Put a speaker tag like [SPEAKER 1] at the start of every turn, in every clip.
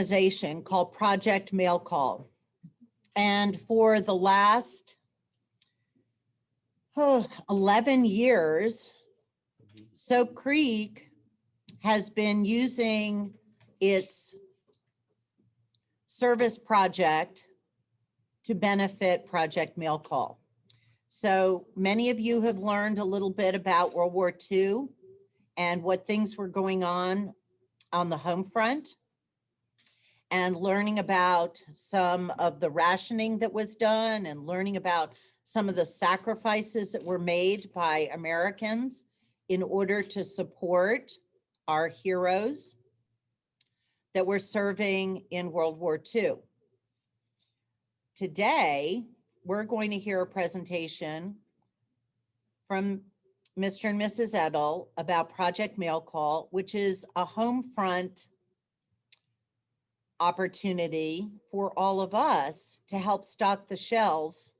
[SPEAKER 1] organization called Project Mail Call. And for the last 11 years, Soap Creek has been using its service project to benefit Project Mail Call. So many of you have learned a little bit about World War II and what things were going on the home front, and learning about some of the rationing that was done, and learning about some of the sacrifices that were made by Americans in order to support our heroes that were serving in World War II. Today, we're going to hear a presentation from Mr. and Mrs. Edel about Project Mail Call, which is a home front opportunity for all of us to help stock the shelves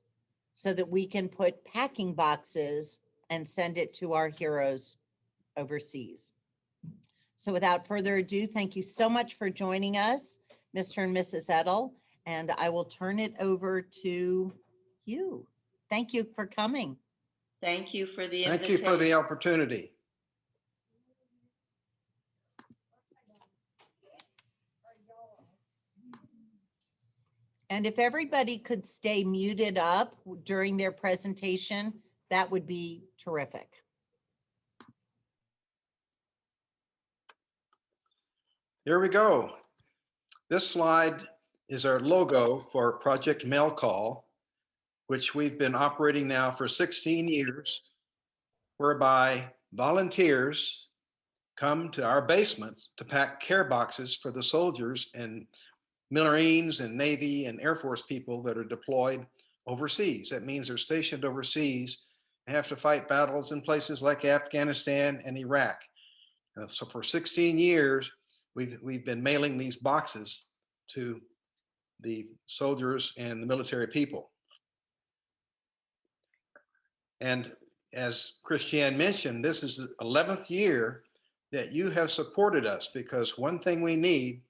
[SPEAKER 1] so that we can put packing boxes and send it to our heroes overseas. So without further ado, thank you so much for joining us, Mr. and Mrs. Edel, and I will turn it over to you. Thank you for coming.
[SPEAKER 2] Thank you for the
[SPEAKER 3] Thank
[SPEAKER 2] invitation.
[SPEAKER 3] you for the opportunity.
[SPEAKER 1] And if everybody could stay muted up during their presentation, that would be terrific.
[SPEAKER 3] Here we go. This slide is our logo for Project Mail Call, which we've been operating now for 16 years, whereby volunteers come to our basement to pack care boxes for the soldiers and Marines and Navy and Air Force people that are deployed overseas. That means they're stationed overseas and have to fight battles in places like Afghanistan and Iraq. So for 16 years, we've been mailing these boxes to the soldiers and the military people. And as Christiane mentioned, this is the 11th year that you have supported us, because one thing we need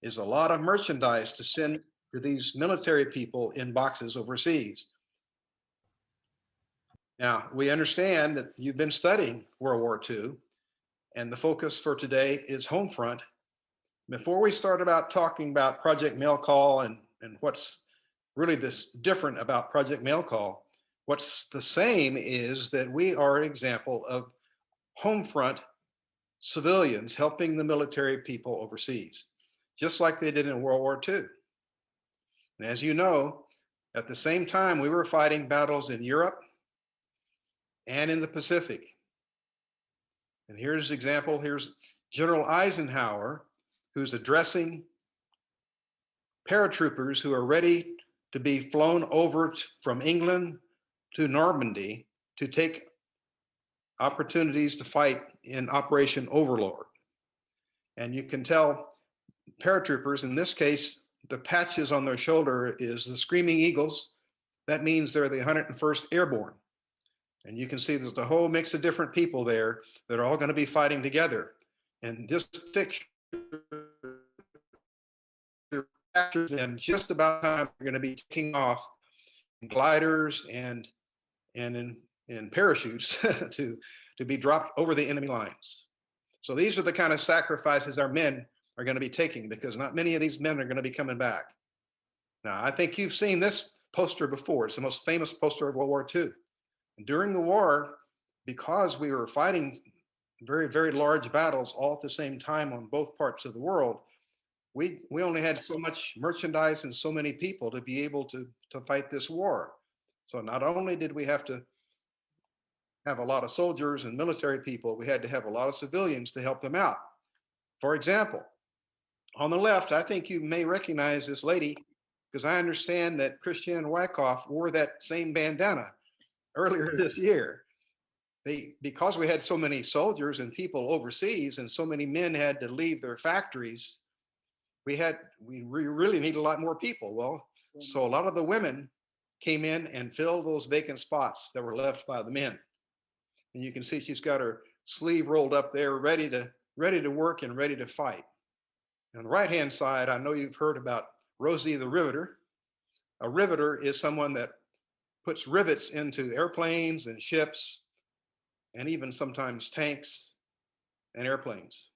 [SPEAKER 3] is a lot of merchandise to send to these military people in boxes overseas. Now, we understand that you've been studying World War II, and the focus for today is home front. Before we start about talking about Project Mail Call and what's really this different about Project Mail Call, what's the same is that we are an example of home front civilians helping the military people overseas, just like they did in World War II. And as you know, at the same time, we were fighting battles in Europe and in the Pacific. And here's an example. Here's General Eisenhower, who's addressing paratroopers who are ready to be flown over from England to Normandy to take opportunities to fight in Operation Overlord. And you can tell paratroopers, in this case, the patches on their shoulder is the Screaming Eagles. That means they're the 101st Airborne. And you can see there's a whole mix of different people there that are all going to be fighting together. And this picture, and just about time they're going to be taking off in gliders and in parachutes to be dropped over the enemy lines. So these are the kind of sacrifices our men are going to be taking, because not many of these men are going to be coming back. Now, I think you've seen this poster before. It's the most famous poster of World War II. During the war, because we were fighting very, very large battles all at the same time on both parts of the world, we only had so much merchandise and so many people to be able to fight this war. So not only did we have to have a lot of soldiers and military people, we had to have a lot of civilians to help them out. For example, on the left, I think you may recognize this lady, because I understand that Christiane Wyckoff wore that same bandana earlier this year. Because we had so many soldiers and people overseas and so many men had to leave their factories, we really need a lot more people. Well, so a lot of the women came in and filled those vacant spots that were left by the men. And you can see she's got her sleeve rolled up there, ready to work and ready to fight. On the right-hand side, I know you've heard about Rosie the Riveter. A riveter is someone that puts rivets into airplanes and ships, and even sometimes tanks and airplanes.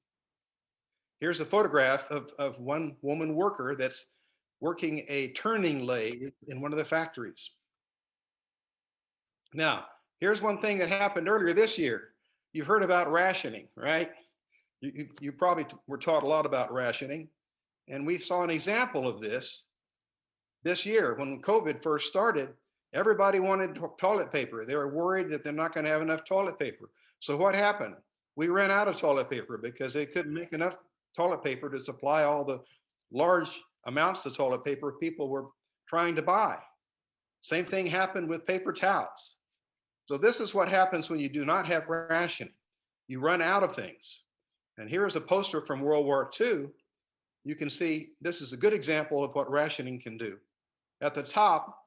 [SPEAKER 3] Here's a photograph of one woman worker that's working a turning lathe in one of the factories. Now, here's one thing that happened earlier this year. You heard about rationing, right? You probably were taught a lot about rationing, and we saw an example of this year. When COVID first started, everybody wanted toilet paper. They were worried that they're not going to have enough toilet paper. So what happened? We ran out of toilet paper because they couldn't make enough toilet paper to supply all the large amounts of toilet paper people were trying to buy. Same thing happened with paper towels. So this is what happens when you do not have rationing. You run out of things. And here's a poster from World War II. You can see this is a good example of what rationing can do. At the top,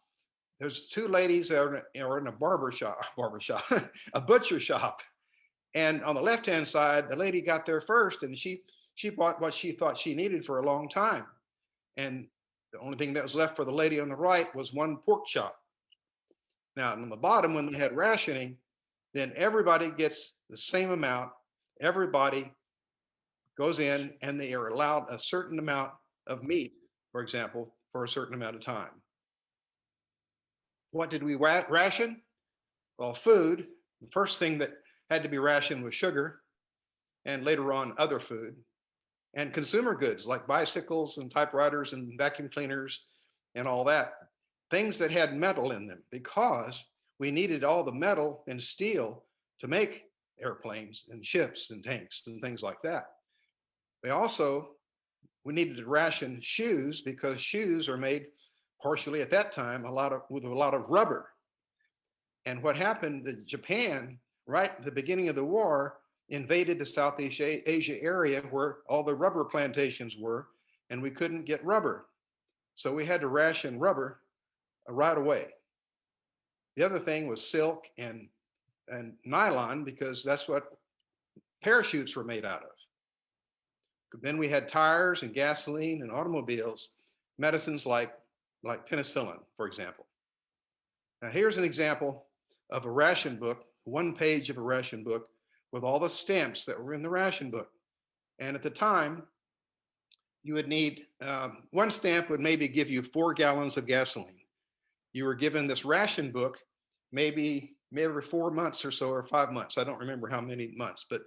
[SPEAKER 3] there's two ladies that are in a barber shop, a butcher shop. And on the left-hand side, the lady got there first, and she bought what she thought she needed for a long time. And the only thing that was left for the lady on the right was one pork chop. Now, on the bottom, when they had rationing, then everybody gets the same amount. Everybody goes in, and they are allowed a certain amount of meat, for example, for a certain amount of time. What did we ration? Well, food. The first thing that had to be rationed was sugar, and later on, other food. And consumer goods like bicycles and typewriters and vacuum cleaners and all that. Things that had metal in them, because we needed all the metal and steel to make airplanes and ships and tanks and things like that. We needed to ration shoes, because shoes are made partially at that time with a lot of rubber. And what happened, that Japan, right at the beginning of the war, invaded the Southeast Asia area where all the rubber plantations were, and we couldn't get rubber. So we had to ration rubber right away. The other thing was silk and nylon, because that's what parachutes were made out of. Then we had tires and gasoline and automobiles, medicines like penicillin, for example. Now here's an example of a ration book, one page of a ration book with all the stamps that were in the ration book. And at the time, you would need, one stamp would maybe give you 4 gallons of gasoline. You were given this ration book maybe every 4 months or so, or 5 months. I don't remember how many months, but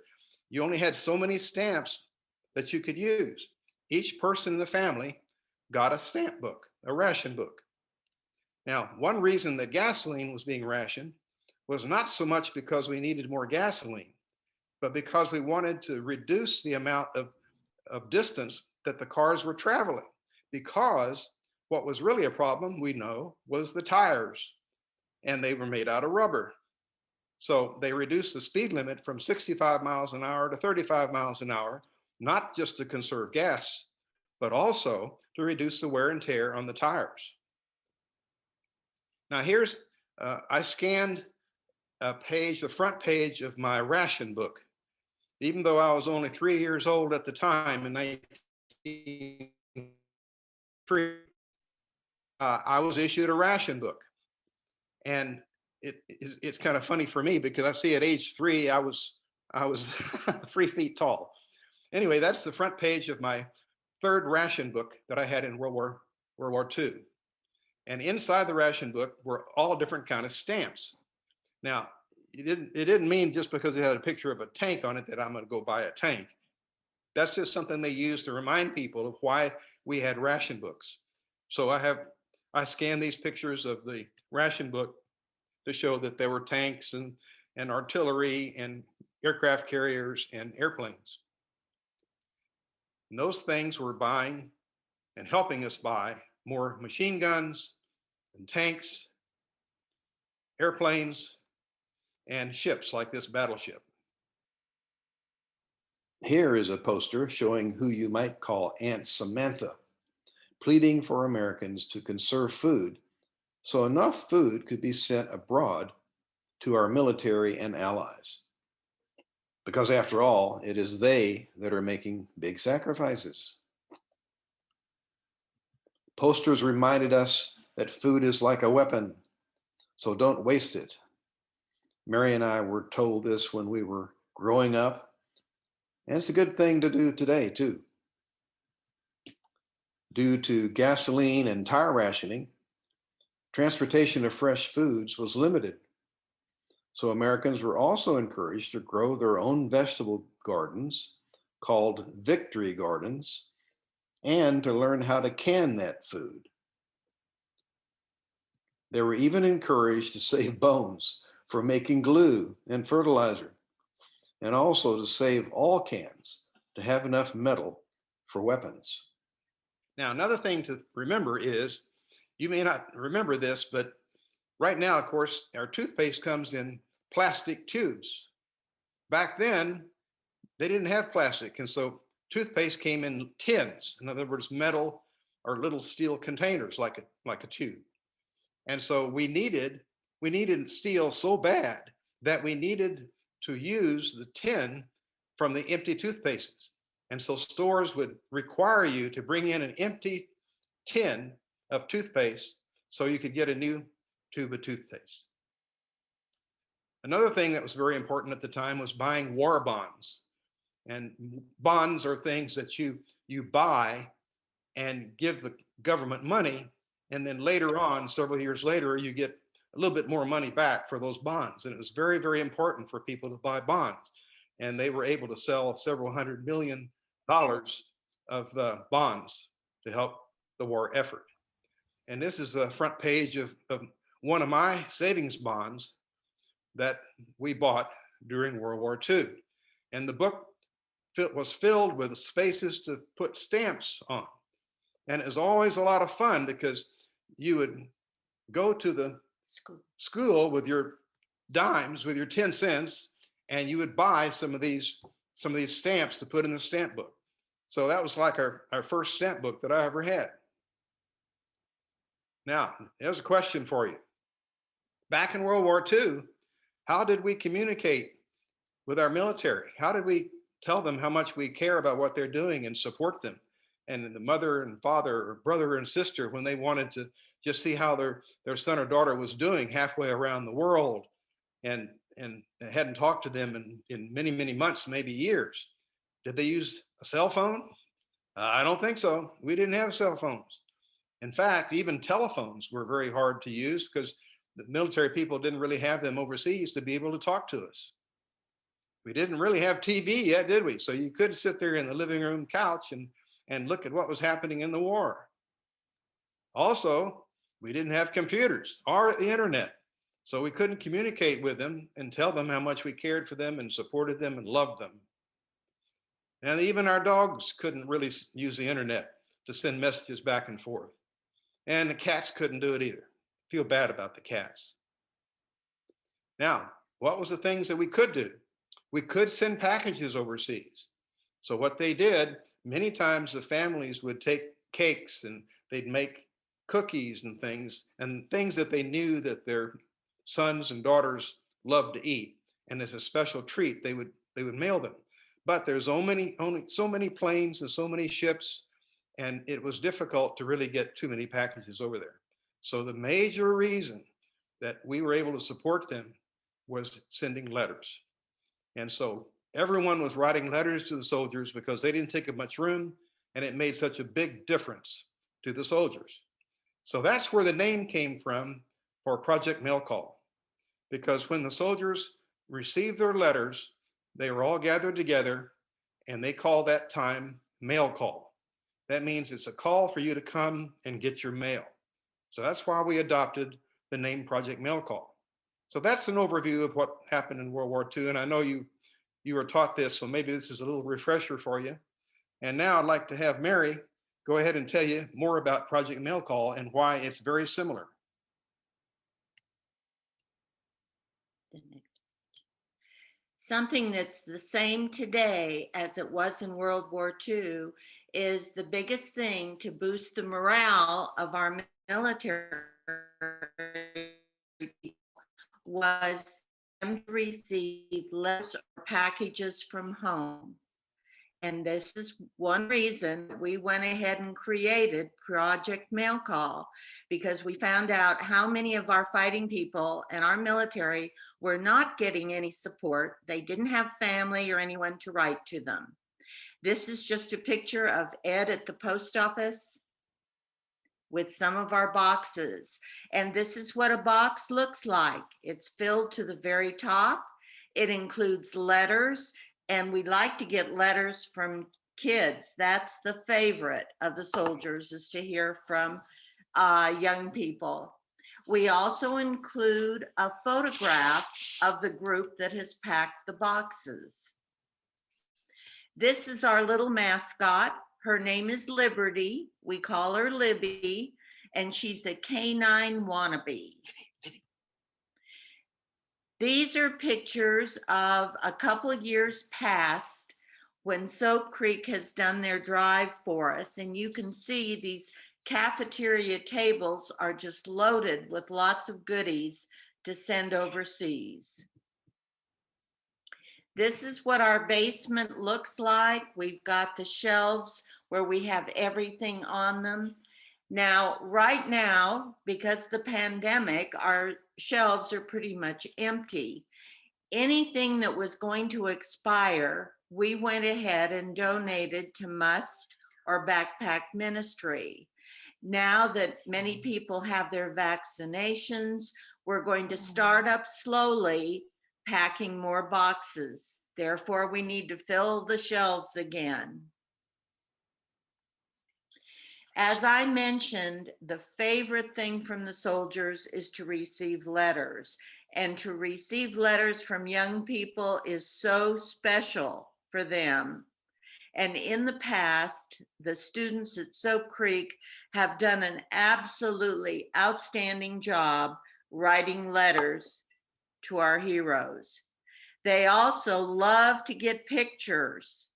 [SPEAKER 3] you only had so many stamps that you could use. Each person in the family got a stamp book, a ration book. Now, one reason that gasoline was being rationed was not so much because we needed more gasoline, but because we wanted to reduce the amount of distance that the cars were traveling. Because what was really a problem, we know, was the tires, and they were made out of rubber. So they reduced the speed limit from 65 miles an hour to 35 miles an hour, not just to conserve gas, but also to reduce the wear and tear on the tires. Now I scanned the front page of my ration book. Even though I was only 3 years old at the time in 1903, I was issued a ration book. And it's kind of funny for me, because I see at age 3, I was 3 feet tall. Anyway, that's the front page of my third ration book that I had in World War II. And inside the ration book were all different kind of stamps. Now, it didn't mean just because it had a picture of a tank on it that I'm going to go buy a tank. That's just something they used to remind people of why we had ration books. So I scanned these pictures of the ration book to show that there were tanks and artillery and aircraft carriers and airplanes. And those things were buying and helping us buy more machine guns and tanks, airplanes, and ships like this battleship. Here is a poster showing who you might call Aunt Samantha, pleading for Americans to conserve food so enough food could be sent abroad to our military and allies. Because after all, it is they that are making big sacrifices. Posters reminded us that food is like a weapon, so don't waste it. Mary and I were told this when we were growing up, and it's a good thing to do today, too. Due to gasoline and tire rationing, transportation of fresh foods was limited. So Americans were also encouraged to grow their own vegetable gardens called victory gardens and to learn how to can that food. They were even encouraged to save bones for making glue and fertilizer, and also to save all cans to have enough metal for weapons. Now, another thing to remember is, you may not remember this, but right now, of course, our toothpaste comes in plastic tubes. Back then, they didn't have plastic, and so toothpaste came in tins. In other words, metal or little steel containers like a tube. And so we needed steel so bad that we needed to use the tin from the empty toothpastes. And so stores would require you to bring in an empty tin of toothpaste so you could get a new tube of toothpaste. Another thing that was very important at the time was buying war bonds. And bonds are things that you buy and give the government money, and then later on, several years later, you get a little bit more money back for those bonds. And it was very, very important for people to buy bonds. And they were able to sell several $100 million of bonds to help the war effort. And this is the front page of one of my savings bonds that we bought during World War II. And the book was filled with spaces to put stamps on. And it was always a lot of fun because you would go to the school with your dimes, with your 10 cents, and you would buy some of these stamps to put in the stamp book. So that was like our first stamp book that I ever had. Now, there's a question for you. Back in World War II, how did we communicate with our military? How did we tell them how much we care about what they're doing and support them? And the mother and father or brother and sister, when they wanted to just see how their son or daughter was doing halfway around the world and hadn't talked to them in many, many months, maybe years. Did they use a cell phone? I don't think so. We didn't have cell phones. In fact, even telephones were very hard to use because the military people didn't really have them overseas to be able to talk to us. We didn't really have TV yet, did we? So you could sit there in the living room couch and look at what was happening in the war. Also, we didn't have computers or the internet. So we couldn't communicate with them and tell them how much we cared for them and supported them and loved them. And even our dogs couldn't really use the internet to send messages back and forth. And the cats couldn't do it either. Feel bad about the cats. Now, what was the things that we could do? We could send packages overseas. So what they did, many times the families would take cakes and they'd make cookies and things that they knew that their sons and daughters loved to eat. And as a special treat, they would mail them. But there's only so many planes and so many ships, and it was difficult to really get too many packages over there. So the major reason that we were able to support them was sending letters. And so everyone was writing letters to the soldiers because they didn't take up much room, and it made such a big difference to the soldiers. So that's where the name came from for Project Mail Call, because when the soldiers received their letters, they were all gathered together, and they called that time mail call. That means it's a call for you to come and get your mail. So that's why we adopted the name Project Mail Call. So that's an overview of what happened in World War II. And I know you were taught this, so maybe this is a little refresher for you. And now I'd like to have Mary go ahead and tell you more about Project Mail Call and why it's very similar.
[SPEAKER 2] Something that's the same today as it was in World War II is the biggest thing to boost the morale of our military was them to receive letters or packages from home. And this is one reason we went ahead and created Project Mail Call, because we found out how many of our fighting people and our military were not getting any support. They didn't have family or anyone to write to them. This is just a picture of Ed at the post office with some of our boxes. And this is what a box looks like. It's filled to the very top. It includes letters, and we like to get letters from kids. That's the favorite of the soldiers, is to hear from young people. We also include a photograph of the group that has packed the boxes. This is our little mascot. Her name is Liberty. We call her Libby, and she's a canine wannabe. These are pictures of a couple of years past when Soap Creek has done their drive for us, and you can see these cafeteria tables are just loaded with lots of goodies to send overseas. This is what our basement looks like. We've got the shelves where we have everything on them. Now, right now, because of the pandemic, our shelves are pretty much empty. Anything that was going to expire, we went ahead and donated to Must or Backpack Ministry. Now that many people have their vaccinations, we're going to start up slowly packing more boxes. Therefore, we need to fill the shelves again. As I mentioned, the favorite thing from the soldiers is to receive letters. And to receive letters from young people is so special for them. And in the past, the students at Soap Creek have done an absolutely outstanding job writing letters to our heroes. They also love to get pictures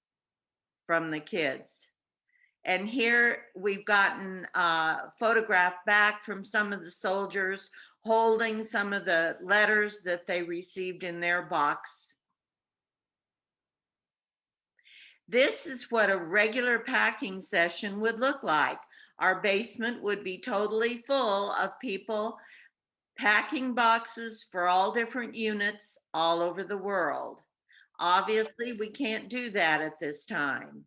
[SPEAKER 2] from the kids. And here we've gotten a photograph back from some of the soldiers holding some of the letters that they received in their box. This is what a regular packing session would look like. Our basement would be totally full of people packing boxes for all different units all over the world. Obviously, we can't do that at this time.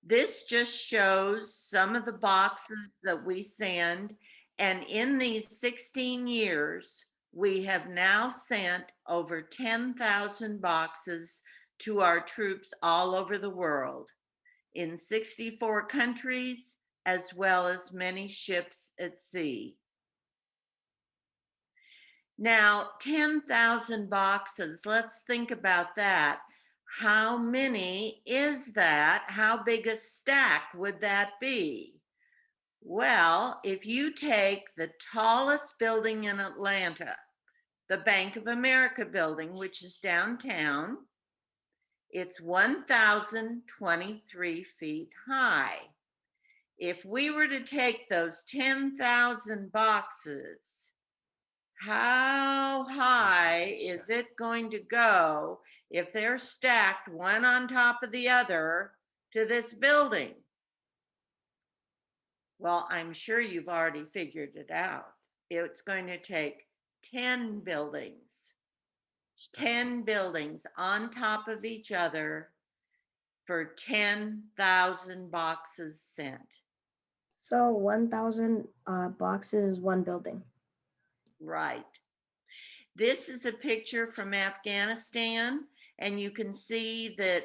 [SPEAKER 2] This just shows some of the boxes that we send, and in these 16 years, we have now sent over 10,000 boxes to our troops all over the world, in 64 countries, as well as many ships at sea. Now, 10,000 boxes, let's think about that. How many is that? How big a stack would that be? Well, if you take the tallest building in Atlanta, the Bank of America building, which is downtown, it's 1,023 feet high. If we were to take those 10,000 boxes, how high is it going to go if they're stacked one on top of the other to this building? Well, I'm sure you've already figured it out. It's going to take 10 buildings, 10 buildings on top of each other for 10,000 boxes sent.
[SPEAKER 4] So 1,000 boxes is one building.
[SPEAKER 2] Right. This is a picture from Afghanistan, and you can see that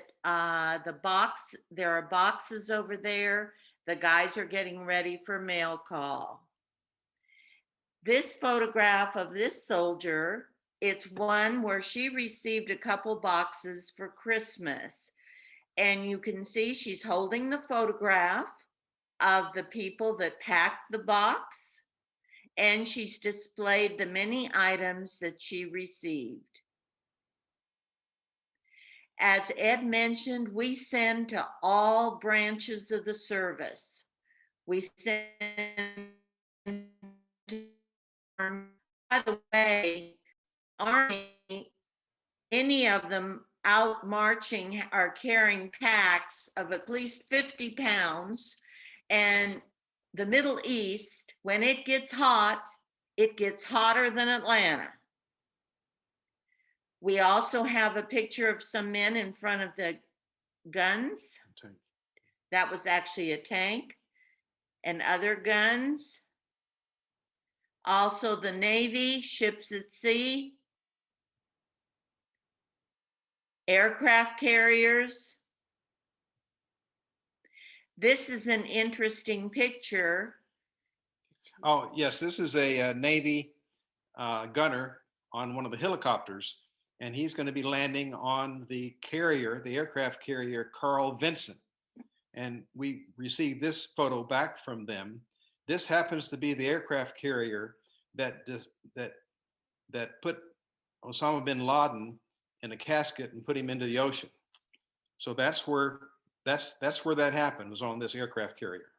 [SPEAKER 2] there are boxes over there. The guys are getting ready for mail call. This photograph of this soldier, it's one where she received a couple boxes for Christmas. And you can see she's holding the photograph of the people that packed the box, and she's displayed the many items that she received. As Ed mentioned, we send to all branches of the service. We send to, by the way, Army, any of them out marching are carrying packs of at least 50 pounds. And the Middle East, when it gets hot, it gets hotter than Atlanta. We also have a picture of some men in front of the guns.
[SPEAKER 3] Tank.
[SPEAKER 2] That was actually a tank and other guns. Also the Navy, ships at sea, aircraft carriers. This is an interesting picture.
[SPEAKER 3] Oh, yes, this is a Navy gunner on one of the helicopters, and he's going to be landing on the carrier, the aircraft carrier Carl Vinson. And we received this photo back from them. This happens to be the aircraft carrier that put Osama bin Laden in a casket and put him into the ocean. So that's where that happened, was on this aircraft carrier.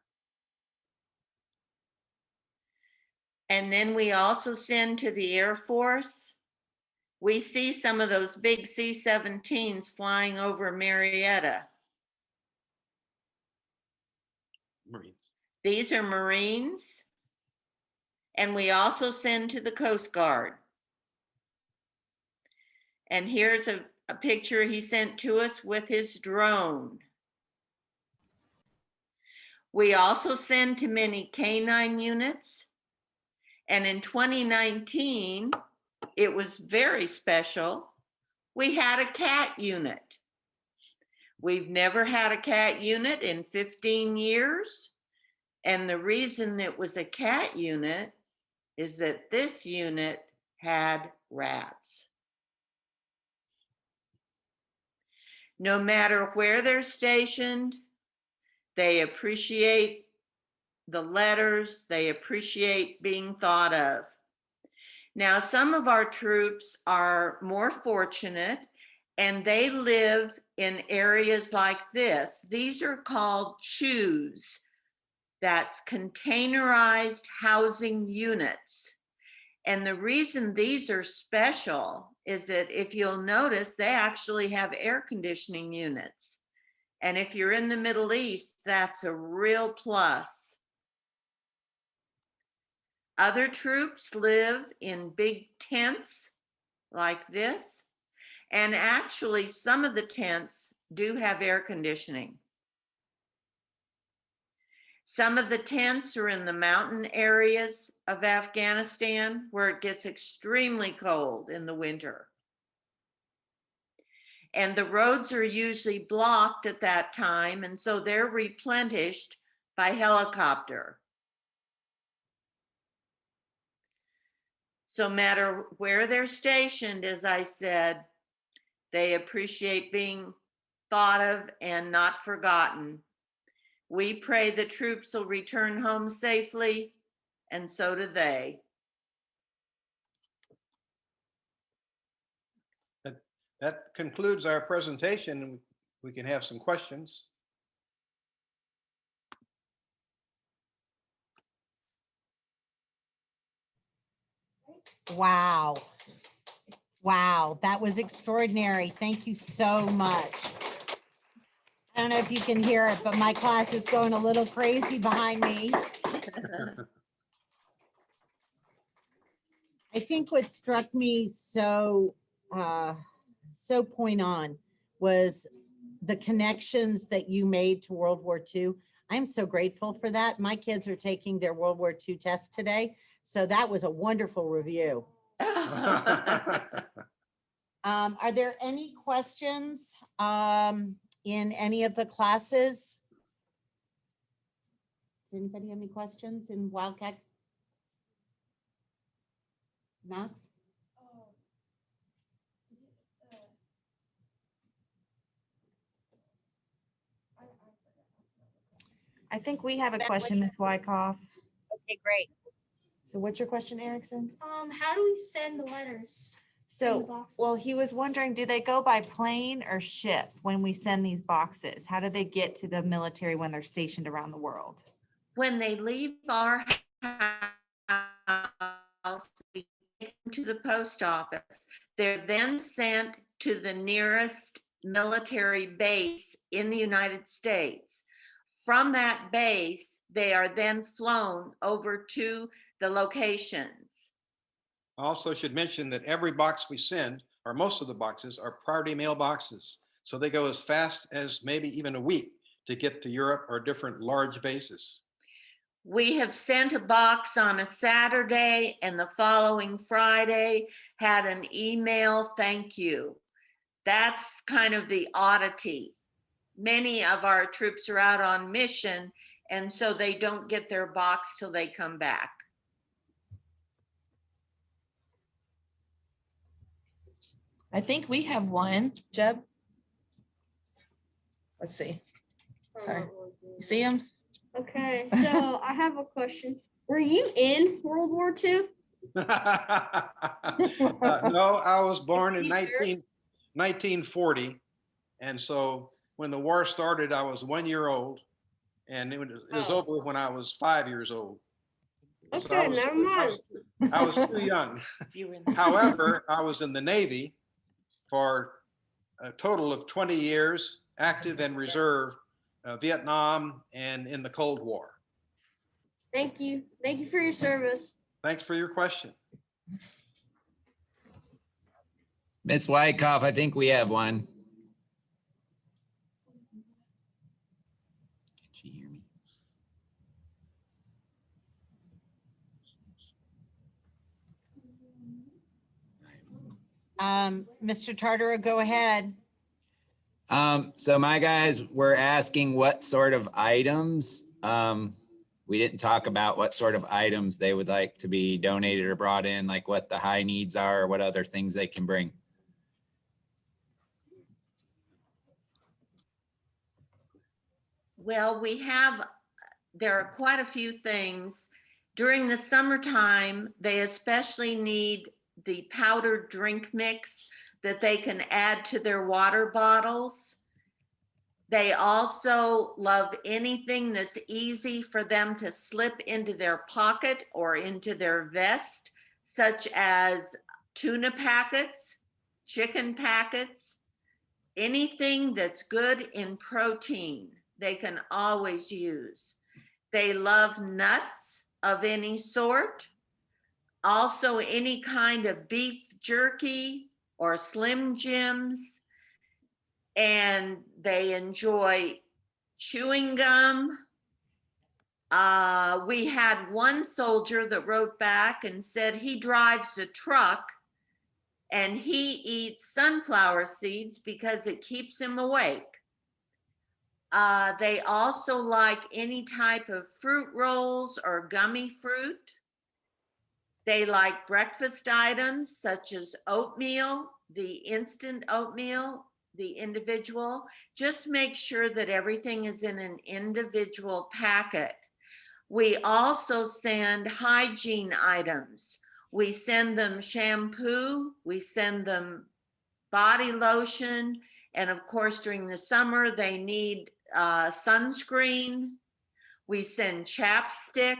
[SPEAKER 2] And then we also send to the Air Force. We see some of those big C-17s flying over Marietta.
[SPEAKER 3] Marines.
[SPEAKER 2] These are Marines. And we also send to the Coast Guard. And here's a picture he sent to us with his drone. We also send to many canine units. And in 2019, it was very special. We had a cat unit. We've never had a cat unit in 15 years. And the reason it was a cat unit is that this unit had rats. No matter where they're stationed, they appreciate the letters, they appreciate being thought of. Now, some of our troops are more fortunate and they live in areas like this. These are called CHUs. That's containerized housing units. And the reason these are special is that if you'll notice, they actually have air conditioning units. And if you're in the Middle East, that's a real plus. Other troops live in big tents like this. And actually, some of the tents do have air conditioning. Some of the tents are in the mountain areas of Afghanistan where it gets extremely cold in the winter. And the roads are usually blocked at that time, and so they're replenished by helicopter. So no matter where they're stationed, as I said, they appreciate being thought of and not forgotten. We pray the troops will return home safely, and so do they.
[SPEAKER 3] That concludes our presentation. We can have some questions.
[SPEAKER 1] Wow. Wow, that was extraordinary. Thank you so much. I don't know if you can hear it, but my class is going a little crazy behind me. I think what struck me so point on was the connections that you made to World War II. I'm so grateful for that. My kids are taking their World War II test today, so that was a wonderful review. Are there any questions in any of the classes? Does anybody have any questions in Wildcat? Max?
[SPEAKER 5] I think we have a question, Ms. Wyckoff.
[SPEAKER 1] Okay, great.
[SPEAKER 5] So what's your question, Erickson?
[SPEAKER 6] How do we send the letters? in the
[SPEAKER 5] So, well,
[SPEAKER 6] boxes?
[SPEAKER 5] he was wondering, do they go by plane or ship when we send these boxes? How do they get to the military when they're stationed around the world?
[SPEAKER 2] When they leave our house, we take them to the post office. They're then sent to the nearest military base in the United States. From that base, they are then flown over to the locations.
[SPEAKER 3] I also should mention that every box we send, or most of the boxes, are priority mail boxes. So they go as fast as maybe even a week to get to Europe or different large bases.
[SPEAKER 2] We have sent a box on a Saturday and the following Friday had an email thank you. That's kind of the oddity. Many of our troops are out on mission, and so they don't get their box till they come back.
[SPEAKER 7] I think we have one, Jeb. Let's see. Sorry. You see him?
[SPEAKER 6] Okay, so I have a question. Were you in World War II?
[SPEAKER 3] No, I was born in
[SPEAKER 6] You sure?
[SPEAKER 3] 1940. And so when the war started, I was 1 year old, and it was
[SPEAKER 6] Oh.
[SPEAKER 3] over when I was 5 years old. So
[SPEAKER 6] Okay, never mind.
[SPEAKER 3] I was too young.
[SPEAKER 2] You were in the-
[SPEAKER 3] However, I was in the Navy for a total of 20 years, active and reserve, Vietnam and in the Cold War.
[SPEAKER 6] Thank you. Thank you for your service.
[SPEAKER 3] Thanks for your question.
[SPEAKER 8] Miss Wyckoff, I think we have one. Can she hear me?
[SPEAKER 1] Mr. Tartaro, go ahead.
[SPEAKER 8] So my guys were asking what sort of items. We didn't talk about what sort of items they would like to be donated or brought in, like what the high needs are, or what other things they can bring.
[SPEAKER 2] Well, there are quite a few things. During the summertime, they especially need the powdered drink mix that they can add to their water bottles. They also love anything that's easy for them to slip into their pocket or into their vest, such as tuna packets, chicken packets, anything that's good in protein, they can always use. They love nuts of any sort. Also, any kind of beef jerky or Slim Jims. And they enjoy chewing gum. We had one soldier that wrote back and said he drives a truck and he eats sunflower seeds because it keeps him awake. They also like any type of fruit rolls or gummy fruit. They like breakfast items such as oatmeal, the instant oatmeal, the individual. Just make sure that everything is in an individual packet. We also send hygiene items. We send them shampoo, we send them body lotion, and of course during the summer they need sunscreen. We send chapstick.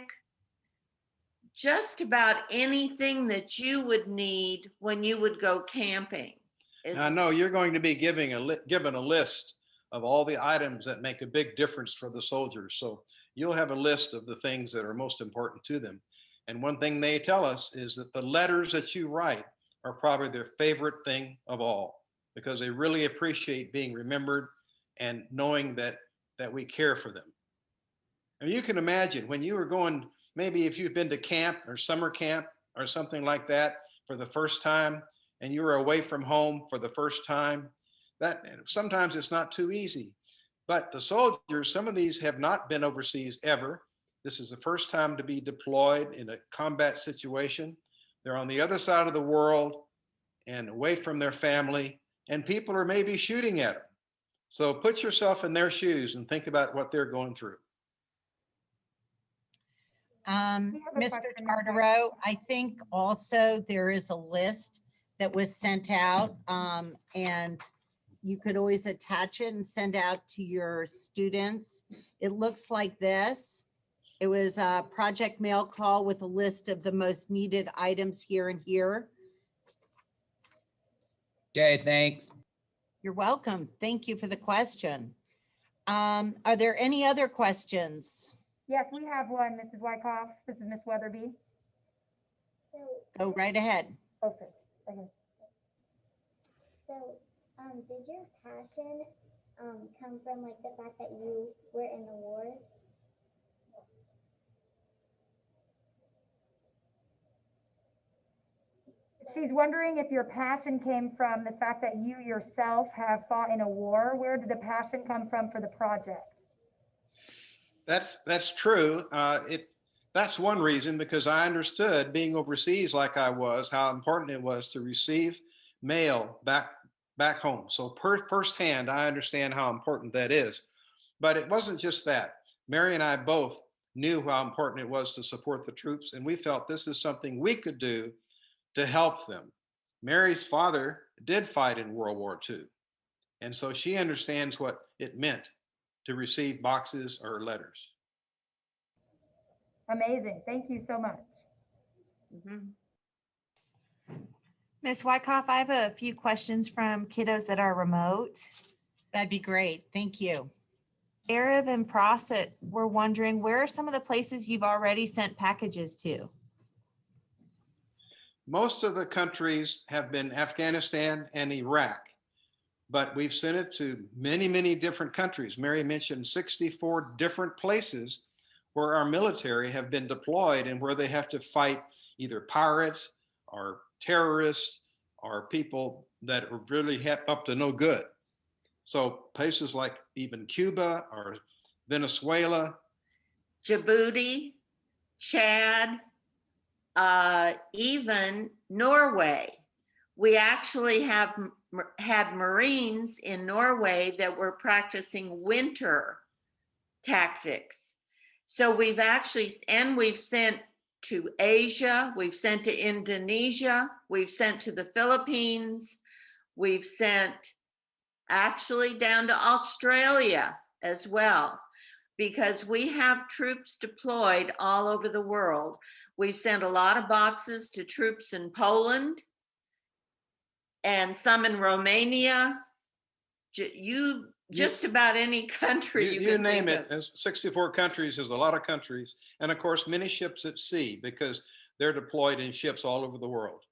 [SPEAKER 2] Just about anything that you would need when you would go camping.
[SPEAKER 3] I know you're going to be given a list of all the items that make a big difference for the soldiers. So you'll have a list of the things that are most important to them. And one thing they tell us is that the letters that you write are probably their favorite thing of all, because they really appreciate being remembered and knowing that we care for them. And you can imagine when you were going, maybe if you've been to camp or summer camp or something like that for the first time, and you were away from home for the first time, that sometimes it's not too easy. But the soldiers, some of these have not been overseas ever. This is the first time to be deployed in a combat situation. They're on the other side of the world and away from their family, and people are maybe shooting at them. So put yourself in their shoes and think about what they're going through.
[SPEAKER 5] have a
[SPEAKER 1] Mr.
[SPEAKER 5] question.
[SPEAKER 1] Tartaro, I think also there is a list that was sent out, and you could always attach it and send out to your students. It looks like this. It was a project mail call with a list of the most needed items here and here.
[SPEAKER 8] Okay, thanks.
[SPEAKER 1] You're welcome. Thank you for the question. Are there any other questions?
[SPEAKER 9] Yes, we have one, Mrs. Wyckoff. This is Miss Weatherby.
[SPEAKER 10] So,
[SPEAKER 1] Go right ahead.
[SPEAKER 9] Okay. Okay.
[SPEAKER 10] so, did your passion come from like the fact that you were in the war?
[SPEAKER 9] She's wondering if your passion came from the fact that you yourself have fought in a war. Where did the passion come from for the project?
[SPEAKER 3] That's true. That's one reason, because I understood, being overseas like I was, how important it was to receive mail back home. So firsthand, I understand how important that is. But it wasn't just that. Mary and I both knew how important it was to support the troops, and we felt this is something we could do to help them. Mary's father did fight in World War II, and so she understands what it meant to receive boxes or letters.
[SPEAKER 9] Amazing. Thank you so much.
[SPEAKER 2] Mhm.
[SPEAKER 5] Ms. Wyckoff, I have a few questions from kiddos that are remote.
[SPEAKER 1] That'd be great. Thank you.
[SPEAKER 5] Arab and Prosit were wondering, where are some of the places you've already sent packages to?
[SPEAKER 3] Most of the countries have been Afghanistan and Iraq, but we've sent it to many, many different countries. Mary mentioned 64 different places where our military have been deployed and where they have to fight either pirates or terrorists or people that are really up to no good. So places like even Cuba or Venezuela.
[SPEAKER 2] Djibouti, Chad, even Norway. We actually had Marines in Norway that were practicing winter tactics. So we've sent to Asia, we've sent to Indonesia, we've sent to the Philippines, we've sent actually down to Australia as well, because we have troops deployed all over the world. We've sent a lot of boxes to troops in Poland and some in Romania. Just about any country you
[SPEAKER 3] You
[SPEAKER 2] can
[SPEAKER 3] name
[SPEAKER 2] think
[SPEAKER 3] it,
[SPEAKER 2] of.
[SPEAKER 3] as 64 countries is a lot of countries. And of course, many ships at sea, because they're deployed in ships all over the world.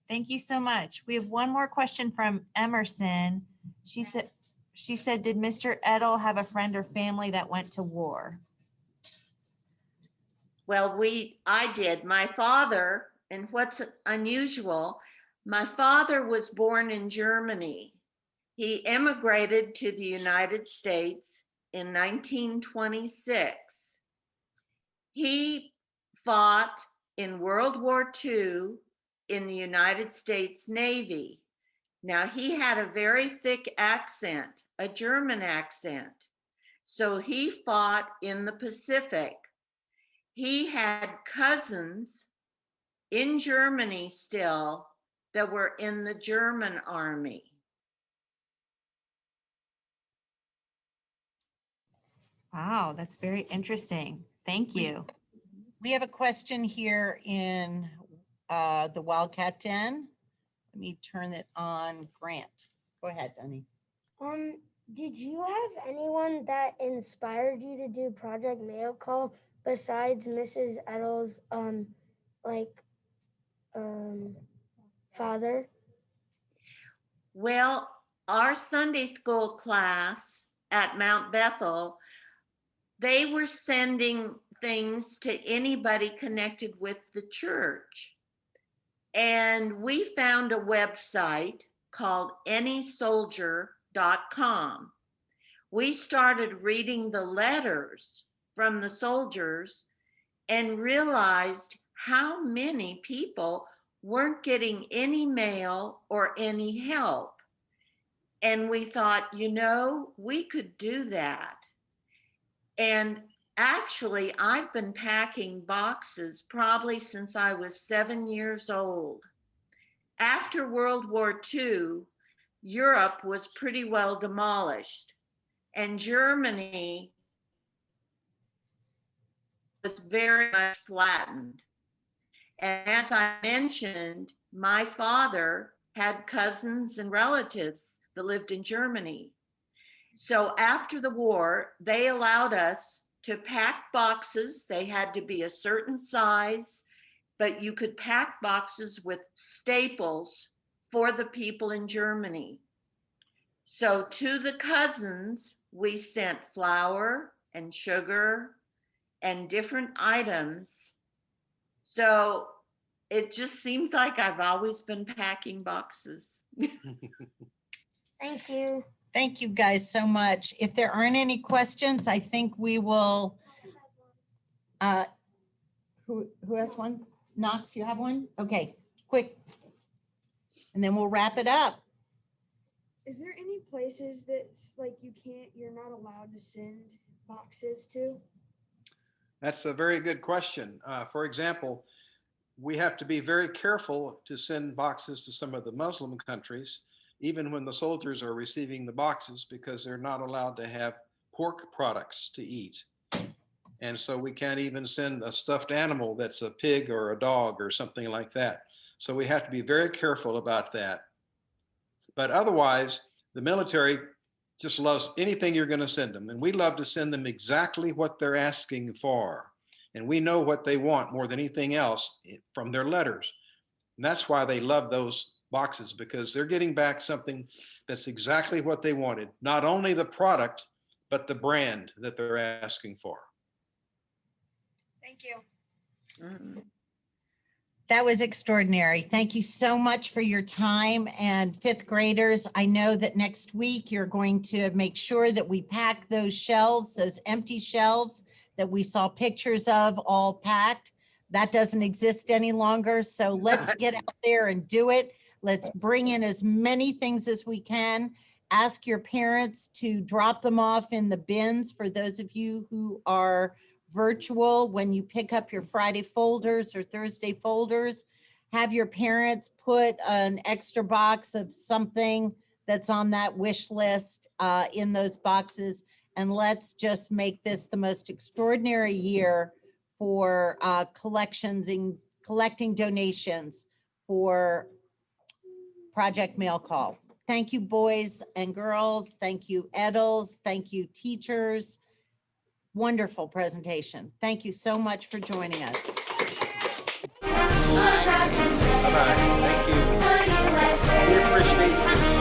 [SPEAKER 5] Thank you so much. We have one more question from Emerson. She said, did Mr. Edel have a friend or family that went to war?
[SPEAKER 2] Well, I did. My father, and what's unusual, my father was born in Germany. He immigrated to the United States in 1926. He fought in World War II in the United States Navy. Now, he had a very thick accent, a German accent. So he fought in the Pacific. He had cousins in Germany still that were in the German army.
[SPEAKER 5] Wow, that's very interesting. Thank you.
[SPEAKER 1] We have a question here in the Wildcat Den. Let me turn it on. Grant, go ahead, Danny.
[SPEAKER 4] Did you have anyone that inspired you to do Project Mail Call besides Mrs. Edel's father?
[SPEAKER 2] Well, our Sunday school class at Mount Bethel, they were sending things to anybody connected with the church. And we found a website called anysoldier.com. We started reading the letters from the soldiers and realized how many people weren't getting any mail or any help. And we thought, we could do that. And actually, I've been packing boxes probably since I was 7 years old. After World War II, Europe was pretty well demolished, and Germany was very much flattened. And as I mentioned, my father had cousins and relatives that lived in Germany. So after the war, they allowed us to pack boxes. They had to be a certain size, but you could pack boxes with staples for the people in Germany. So to the cousins, we sent flour and sugar and different items. So it just seems like I've always been packing boxes.
[SPEAKER 4] Thank you.
[SPEAKER 1] Thank you guys so much. If there aren't any questions, I think we will. Who has one? Knox, you have one? Okay, quick. And then we'll wrap it up.
[SPEAKER 11] Is there any places that like you're not allowed to send boxes to?
[SPEAKER 3] That's a very good question. For example, we have to be very careful to send boxes to some of the Muslim countries, even when the soldiers are receiving the boxes, because they're not allowed to have pork products to eat. And so we can't even send a stuffed animal that's a pig or a dog or something like that. So we have to be very careful about that. But otherwise, the military just loves anything you're going to send them. And we love to send them exactly what they're asking for. And we know what they want more than anything else from their letters. And that's why they love those boxes, because they're getting back something that's exactly what they wanted. Not only the product, but the brand that they're asking for.
[SPEAKER 11] Thank you.
[SPEAKER 2] Mm.
[SPEAKER 1] That was extraordinary. Thank you so much for your time. And fifth graders, I know that next week you're going to make sure that we pack those shelves, those empty shelves that we saw pictures of all packed. That doesn't exist any longer. So let's get out there and do it. Let's bring in as many things as we can. Ask your parents to drop them off in the bins for those of you who are virtual. When you pick up your Friday folders or Thursday folders, have your parents put an extra box of something that's on that wish list in those boxes. And let's just make this the most extraordinary year for collections and collecting donations for Project Mail Call. Thank you, boys and girls. Thank you, Edels. Thank you, teachers. Wonderful presentation. Thank you so much for joining us.
[SPEAKER 3] Bye-bye. Thank you. We appreciate you.